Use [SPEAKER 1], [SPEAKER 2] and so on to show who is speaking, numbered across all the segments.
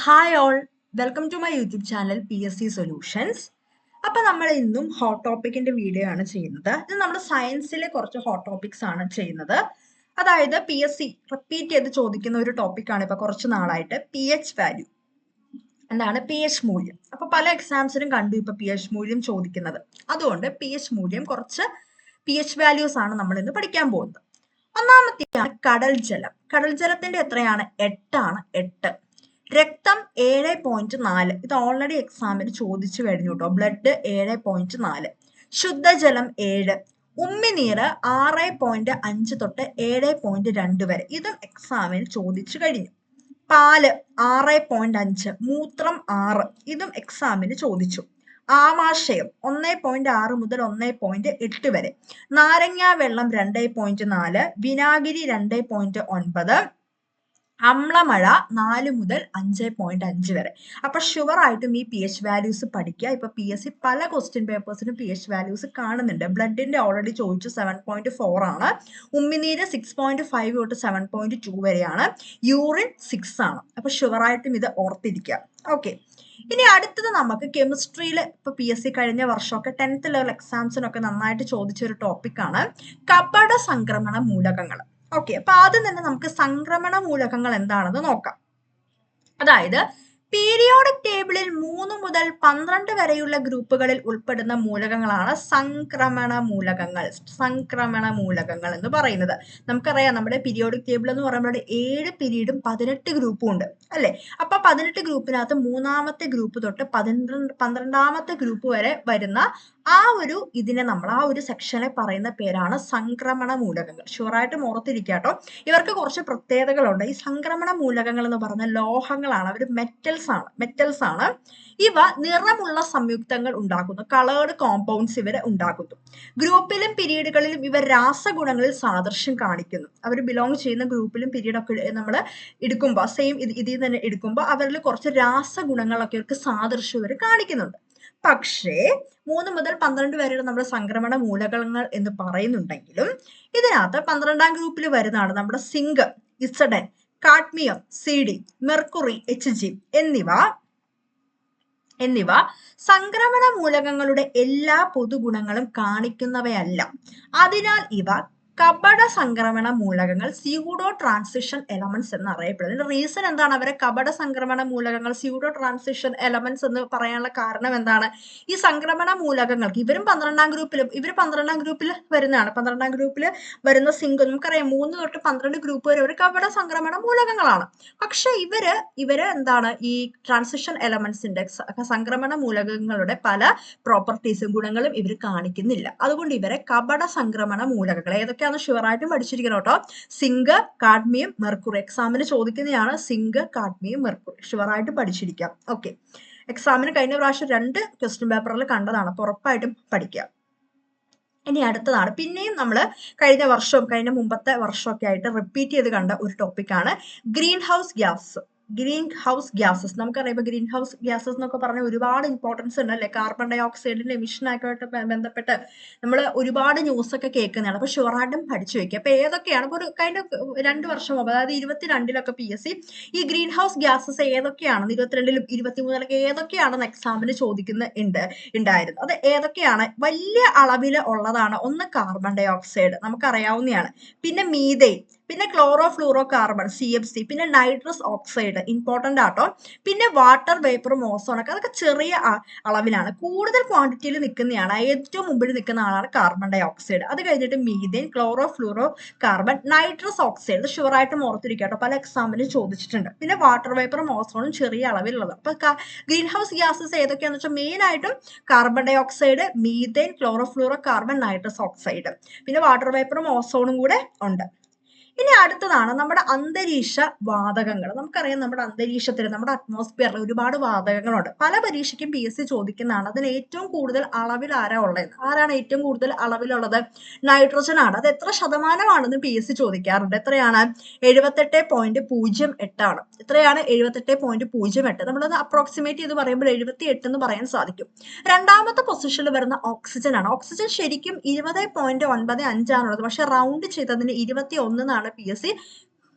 [SPEAKER 1] Hi all, welcome to my YouTube channel PSC solutions. അപ്പോൾ നമ്മൾ ഇന്നും ഹോട്ട് ടോപ്പിക്കിന്റെ വീഡിയോ ആണ് ചെയ്യുന്നത്. ഇത് നമ്മുടെ സയൻസിലെ കുറച്ച് ഹോട്ട് ടോപ്പിക്സ് ആണ് ചെയ്യുന്നത്. അതായത് PSC റിപ്പീറ്റ് ചെയ്ത് ചോദിക്കുന്ന ഒരു ടോപ്പിക്കാണ് ഇപ്പോൾ കുറച്ച് നാളായിട്ട് PH വാല്യൂ. എന്താണ് PH മൂല്യം? അപ്പോൾ പല എക്സാംസിനും കണ്ടു ഇപ്പോൾ PH മൂല്യം ചോദിക്കുന്നത്. അതുകൊണ്ട് PH മൂല്യം കുറച്ച് PH വാല്യൂസ് ആണ് നമ്മൾ ഇന്ന് പഠിക്കാൻ പോകുന്നത്. ഒന്നാമത്തെയാണ് കടൽ ജലം. കടൽ ജലത്തിന്റെ എത്രയാണ്? 8 ആണ്. 8. രക്തം 7.4. ഇത് ഓൾറെഡി എക്സാമിന് ചോദിച്ചു കഴിഞ്ഞു കേട്ടോ. ബ്ലഡ് 7.4. ശുദ്ധജലം 7. ഉമ്മിനീര് 6.5 തൊട്ട് 7.2 വരെ. ഇതും എക്സാമിന് ചോദിച്ചു കഴിഞ്ഞു. പാല് 6.5. മൂത്രം 6. ഇതും എക്സാമിന് ചോദിച്ചു. ആമാശയം 1.6 മുതൽ 1.8 വരെ. നാരങ്ങാ വെള്ളം 2.4. വിനാഗിരി 2.9. അമ്ലമഴ 4 മുതൽ 5.5 വരെ. അപ്പൊ ഷുവർ ആയിട്ടും ഈ PH വാല്യൂസ് പഠിക്കുക. ഇപ്പൊ PSC പല ക്വസ്റ്റ്യൻ പേപ്പേഴ്സിനും PH വാല്യൂസ് കാണുന്നുണ്ട്. ബ്ലഡിന്റെ ഓൾറെഡി ചോദിച്ചു 7.4 ആണ്. ഉമ്മിനീര് 6.5 തൊട്ട് 7.2 വരെയാണ്. യൂറിൻ 6 ആണ്. അപ്പൊ ഷുവർ ആയിട്ടും ഇത് ഓർത്തിരിക്കുക. ഓക്കെ, ഇനി അടുത്തത് നമുക്ക് കെമിസ്ട്രിയിൽ ഇപ്പൊ PSC കഴിഞ്ഞ വർഷമൊക്കെ 10th ലെവൽ എക്സാംസിനൊക്കെ നന്നായിട്ട് ചോദിച്ച ഒരു ടോപ്പിക്കാണ് കപട സംക്രമണ മൂലകങ്ങൾ. ഓക്കെ, അപ്പൊ ആദ്യം തന്നെ നമുക്ക് സംക്രമണ മൂലകങ്ങൾ എന്താണെന്ന് നോക്കാം. അതായത് പീരിയോഡിക് ടേബിളിൽ 3 മുതൽ 12 വരെയുള്ള ഗ്രൂപ്പുകളിൽ ഉൾപ്പെടുന്ന മൂലകങ്ങളാണ് സംക്രമണ മൂലകങ്ങൾ. സംക്രമണ മൂലകങ്ങൾ എന്ന് പറയുന്നത് നമുക്കറിയാം. നമ്മുടെ പീരിയോഡിക് ടേബിൾ എന്ന് പറയുമ്പോൾ 7 പീരീഡും 18 ഗ്രൂപ്പും ഉണ്ട് അല്ലെ. അപ്പൊ 18 ഗ്രൂപ്പിനകത്ത് 3-ാമത്തെ ഗ്രൂപ്പ് തൊട്ട് 12-ാമത്തെ ഗ്രൂപ്പ് വരെ വരുന്ന ആ ഒരു സെക്ഷനെ പറയുന്ന പേരാണ് സംക്രമണ മൂലകങ്ങൾ. ഷുവറായിട്ടും ഓർത്തിരിക്കാട്ടോ. ഇവർക്ക് കുറച്ച് പ്രത്യേകതകളുണ്ട്. ഈ സംക്രമണ മൂലകങ്ങൾ എന്ന് പറഞ്ഞ ലോഹങ്ങളാണ്. അവർ മെറ്റൽസ് ആണ്. ഇവ നിറമുള്ള സംയുക്തങ്ങൾ ഉണ്ടാക്കുന്നു. കളേർഡ് കോമ്പൗണ്ട്സ് ഇവരെ ഉണ്ടാക്കുന്നു. ഗ്രൂപ്പിലും പീരീഡുകളിലും ഇവർ രാസഗുണങ്ങളിൽ സാദൃശ്യം കാണിക്കുന്നു. അവർ ബിലോങ് ചെയ്യുന്ന ഗ്രൂപ്പിലും പീരീഡൊക്കെ നമ്മൾ എടുക്കുമ്പോൾ ഇതിൽ തന്നെ എടുക്കുമ്പോൾ അവരിൽ കുറച്ച് രാസഗുണങ്ങളൊക്കെ ഇവർക്ക് സാദൃശ്യം ഇവർ കാണിക്കുന്നുണ്ട്. പക്ഷേ 3 മുതൽ 12 വരെയുള്ള നമ്മുടെ സംക്രമണ മൂലകങ്ങൾ എന്ന് പറയുന്നുണ്ടെങ്കിലും ഇതിനകത്ത് 12-ാം ഗ്രൂപ്പിൽ വരുന്നതാണ് നമ്മുടെ zinc, Z N, cadmium, CD, mercury, HG എന്നിവ സംക്രമണ മൂലകങ്ങളുടെ എല്ലാ പൊതുഗുണങ്ങളും കാണിക്കുന്നവയല്ല. അതിനാൽ ഇവ കപട സംക്രമണ മൂലകങ്ങൾ, സ്യൂഡോ ട്രാൻസിഷൻ എലമെന്റ്സ് എന്ന് അറിയപ്പെടുന്നത്. റീസൺ എന്താണ് അവരെ കപട സംക്രമണ മൂലകങ്ങൾ, സ്യൂഡോ ട്രാൻസിഷൻ എലമെന്റ്സ് എന്ന് പറയാനുള്ള കാരണം എന്താണ്? ഈ സംക്രമണ മൂലകങ്ങൾക്ക് ഇവർ 12-ാം ഗ്രൂപ്പിൽ വരുന്നതാണ്. 12-ാം ഗ്രൂപ്പിൽ വരുന്ന സിങ്ക് നമുക്കറിയാം 3 തൊട്ട് 12 ഗ്രൂപ്പ് വരെ ഒരു കപട സംക്രമണ മൂലകങ്ങളാണ്. പക്ഷെ ഇവര് എന്താണ് ഈ ട്രാൻസിഷൻ എലമെന്റ്സിന്റെ സംക്രമണ മൂലകങ്ങളുടെ പല പ്രോപ്പർട്ടീസും ഗുണങ്ങളും ഇവർ കാണിക്കുന്നില്ല. അതുകൊണ്ട് ഇവരെ കപട സംക്രമണ മൂലകങ്ങൾ ഏതൊക്കെയാണെന്ന് ഷുവറായിട്ടും പഠിച്ചിരിക്കണം കേട്ടോ. Zinc, cadmium, mercury. എക്സാമിന് ചോദിക്കുന്നതാണ് സിങ്ക്, കാഡ്മിയം, മെർക്കുറി. ഷുവറായിട്ടും പഠിച്ചിരിക്കാം. ഓക്കെ, എക്സാമിന് കഴിഞ്ഞ പ്രാവശ്യം 2 ക്വസ്റ്റ്യൻ പേപ്പറിൽ കണ്ടതാണ്. അപ്പൊ ഉറപ്പായിട്ടും പഠിക്കുക. ഇനി അടുത്തതാണ് പിന്നെയും നമ്മൾ കഴിഞ്ഞ മുമ്പത്തെ വർഷമൊക്കെ ആയിട്ട് റിപ്പീറ്റ് ചെയ്ത് കണ്ട ഒരു ടോപ്പിക്കാണ് ഗ്രീൻ ഹൗസ് ഗ്യാസസ്. നമുക്കറിയാം ഇപ്പൊ ഗ്രീൻ ഹൗസ് ഗ്യാസസ് എന്നൊക്കെ പറഞ്ഞ ഒരുപാട് ഇമ്പോർട്ടൻസ് ഉണ്ട് അല്ലെ. കാർബൺ ഡൈ ഓക്സൈഡിന്റെ എമിഷനൊക്കെ ബന്ധപ്പെട്ട് നമ്മൾ ഒരുപാട് ന്യൂസ് ഒക്കെ കേൾക്കുന്നതാണ്. അപ്പൊ ഷുവറായിട്ടും പഠിച്ചു വെക്കുക. അപ്പൊ ഏതൊക്കെയാണ് ഇപ്പൊ ഒരു 2 വർഷം മുമ്പ്, അതായത് 22-ലൊക്കെ PSC ഈ ഗ്രീൻ ഹൗസ് ഗ്യാസസ് ഏതൊക്കെയാണെന്ന് 22-ലും 23-ലൊക്കെ ഏതൊക്കെയാണെന്ന് എക്സാമിന് ഉണ്ടായിരുന്നു. അത് ഏതൊക്കെയാണ്? വലിയ അളവിൽ ഉള്ളതാണ്. ഒന്ന് കാർബൺ ഡൈ ഓക്സൈഡ് നമുക്കറിയാവുന്നതാണ്. പിന്നെ മീഥെയ്ൻ, പിന്നെ ക്ലോറോ ഫ്ലൂറോ കാർബൺ CFC, പിന്നെ നൈട്രസ് ഓക്സൈഡ് ഇമ്പോർട്ടന്റ് ആട്ടോ. പിന്നെ വാട്ടർ വേപ്പറും ഓസോണൊക്കെ അതൊക്കെ ചെറിയ അളവിലാണ്. കൂടുതൽ ക്വാണ്ടിറ്റിയിൽ നിൽക്കുന്നതാണ്, ഏറ്റവും മുമ്പിൽ നിൽക്കുന്ന ആളാണ് കാർബൺ ഡൈ ഓക്സൈഡ്. അത് കഴിഞ്ഞിട്ട് methane, chlorofluorocarbon, nitrous oxide. ഷുവറായിട്ടും ഓർത്തിരിക്കാട്ടോ, പല എക്സാമിനും ചോദിച്ചിട്ടുണ്ട്. പിന്നെ വാട്ടർ വേപ്പറും ഓസോണും ചെറിയ അളവിലുള്ളത്. അപ്പൊ ഗ്രീൻ ഹൗസ് ഗ്യാസസ് ഏതൊക്കെയാണെന്ന് വെച്ചാൽ മെയിൻ ആയിട്ടും carbon dioxide, methane, chlorofluorocarbon, nitrous oxide. പിന്നെ വാട്ടർ വേപ്പറും ഓസോണും കൂടെ ഉണ്ട്. ഇനി അടുത്തതാണ് നമ്മുടെ അന്തരീക്ഷ വാതകങ്ങൾ. നമുക്കറിയാം നമ്മുടെ അന്തരീക്ഷത്തിൽ, നമ്മുടെ അറ്റ്മോസ്ഫിയറിൽ ഒരുപാട് വാതകങ്ങളുണ്ട്. പല പരീക്ഷയ്ക്കും PSC ചോദിക്കുന്നതാണ്. അതിന് ഏറ്റവും കൂടുതൽ അളവിൽ ആരാണ് ഏറ്റവും കൂടുതൽ അളവിലുള്ളത്? നൈട്രജൻ ആണ്. അത് എത്ര ശതമാനമാണെന്ന് PSC ചോദിക്കാറുണ്ട്. എത്രയാണ്? 78.08 ആണ്. എത്രയാണ്? 78.08. നമ്മളത് അപ്രോക്സിമേറ്റ് ചെയ്ത് പറയുമ്പോൾ 78 എന്ന് പറയാൻ സാധിക്കും. രണ്ടാമത്തെ പൊസിഷനിൽ വരുന്ന ഓക്സിജൻ ആണ്. ഓക്സിജൻ ശരിക്കും 20.95 ആണുള്ളത്. പക്ഷെ റൗണ്ട് ചെയ്തതിന് 21 എന്നാണ് PSC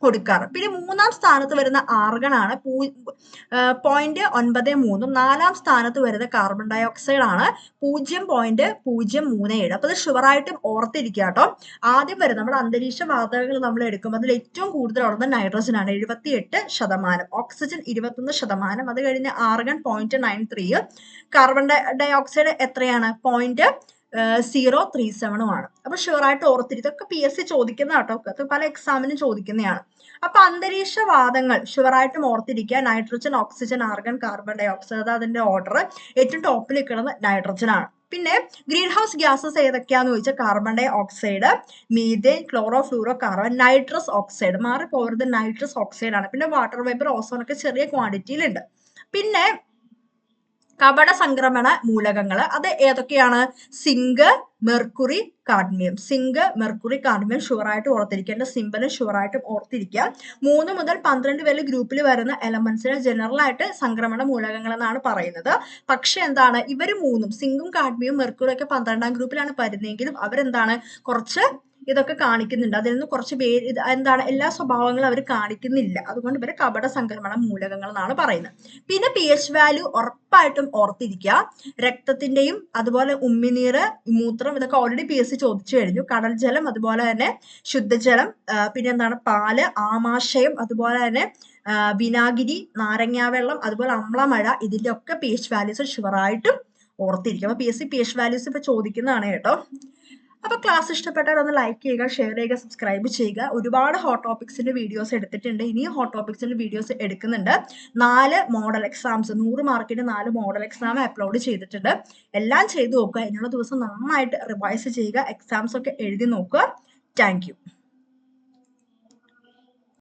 [SPEAKER 1] കൊടുക്കാറ്. പിന്നെ 3-ാം സ്ഥാനത്ത് വരുന്ന ആർഗൺ ആണ് 0.93. 4-ാം സ്ഥാനത്ത് വരുന്ന കാർബൺ ഡൈ ഓക്സൈഡ് ആണ് 0.037. അപ്പൊ ഇത് ഷുവറായിട്ടും ഓർത്തിരിക്കുക കേട്ടോ. ആദ്യം വരും നമ്മുടെ അന്തരീക്ഷ വാതകങ്ങൾ നമ്മൾ എടുക്കുമ്പോൾ അതിൽ ഏറ്റവും കൂടുതൽ ഉള്ളത് നൈട്രജൻ ആണ് 78%, ഓക്സിജൻ 21%, അത് കഴിഞ്ഞ് ആർഗൺ 0.93, കാർബൺ ഡൈ ഓക്സൈഡ് എത്രയാണ് 0.037 ആണ്. അപ്പൊ ഷുവറായിട്ട് ഓർത്തിരി, ഇതൊക്കെ PSC ചോദിക്കുന്ന കേട്ടോ, അത് പല എക്സാമിനും ചോദിക്കുന്നതാണ്. അപ്പൊ അന്തരീക്ഷ വാതകങ്ങൾ ഷുവറായിട്ടും ഓർത്തിരിക്കുക, nitrogen, oxygen, argon, carbon dioxide, അത് അതിന്റെ ഓർഡർ. ഏറ്റവും ടോപ്പിൽ നിൽക്കുന്നത് നൈട്രജൻ ആണ്. പിന്നെ ഗ്രീൻ ഹൗസ് ഗ്യാസസ് ഏതൊക്കെയാന്ന് ചോദിച്ചാൽ carbon dioxide, methane, chlorofluorocarbon, nitrous oxide, മാറി പോകരുത്, നൈട്രസ് ഓക്സൈഡ് ആണ്. പിന്നെ വാട്ടർ വേപ്പർ, ഓസോൺ ഒക്കെ ചെറിയ ക്വാണ്ടിറ്റിയിലുണ്ട്. പിന്നെ കപട സംക്രമണ മൂലകങ്ങൾ അത് ഏതൊക്കെയാണ്? Zinc, mercury, cadmium. Zinc, mercury, cadmium ഷുവറായിട്ട് ഓർത്തിരിക്കുക. സിമ്പലും ഷുവറായിട്ടും ഓർത്തിരിക്കുക. 3 മുതൽ 12 വരെ ഗ്രൂപ്പിൽ വരുന്ന എലമെന്റ്സിനെ ജനറൽ ആയിട്ട് സംക്രമണ മൂലകങ്ങൾ എന്നാണ് പറയുന്നത്. പക്ഷെ എന്താണ്, ഇവർ മൂന്നും സിങ്കും കാഡ്മിയും മെർക്കുറി ഒക്കെ 12-ാം ഗ്രൂപ്പിലാണ് വരുന്നതെങ്കിലും അവരെന്താണ് കുറച്ച് ഇതൊക്കെ കാണിക്കുന്നുണ്ട്. അതിൽ നിന്ന് കുറച്ച് പേര് എന്താണ് എല്ലാ സ്വഭാവങ്ങളും അവർ കാണിക്കുന്നില്ല. അതുകൊണ്ട് ഇവരെ കപട സംക്രമണ മൂലകങ്ങൾ എന്നാണ് പറയുന്നത്. പിന്നെ pH വാല്യൂ ഉറപ്പായിട്ടും ഓർത്തിരിക്കുക. രക്തത്തിന്റെയും അതുപോലെ ഉമ്മിനീര്, മൂത്രം, ഇതൊക്കെ ഓൾറെഡി PSC ചോദിച്ചു കഴിഞ്ഞു. കടൽ ജലം, അതുപോലെ തന്നെ ശുദ്ധജലം, പിന്നെ എന്താണ് പാല്, ആമാശയം, അതുപോലെ തന്നെ വിനാഗിരി, നാരങ്ങാവെള്ളം, അതുപോലെ അമ്ലമഴ, ഇതിന്റെ ഒക്കെ pH വാല്യൂസ് ഷുവറായിട്ടും ഓർത്തിരിക്കും. അപ്പൊ PSC pH വാല്യൂസ് ഇപ്പൊ ചോദിക്കുന്നതാണ് കേട്ടോ. അപ്പൊ ക്ലാസ് ഇഷ്ടപ്പെട്ടാൽ ഒന്ന് ലൈക്ക് ചെയ്യുക, ഷെയർ ചെയ്യുക, സബ്സ്ക്രൈബ് ചെയ്യുക. ഒരുപാട് ഹോട്ട് ടോപ്പിക്സിന്റെ വീഡിയോസ് എടുത്തിട്ടുണ്ട്, ഇനിയും ഹോട്ട് ടോപ്പിക്സിന്റെ വീഡിയോസ് എടുക്കുന്നുണ്ട്. 4 മോഡൽ എക്സാംസ്, 100 മാർക്കിന്റെ 4 മോഡൽ എക്സാം അപ്ലോഡ് ചെയ്തിട്ടുണ്ട്. എല്ലാം ചെയ്തു നോക്കുക. ഇതിനുള്ള ദിവസം നന്നായിട്ട് റിവൈസ് ചെയ്യുക, എക്സാംസ് ഒക്കെ എഴുതി നോക്കുക. Thank you.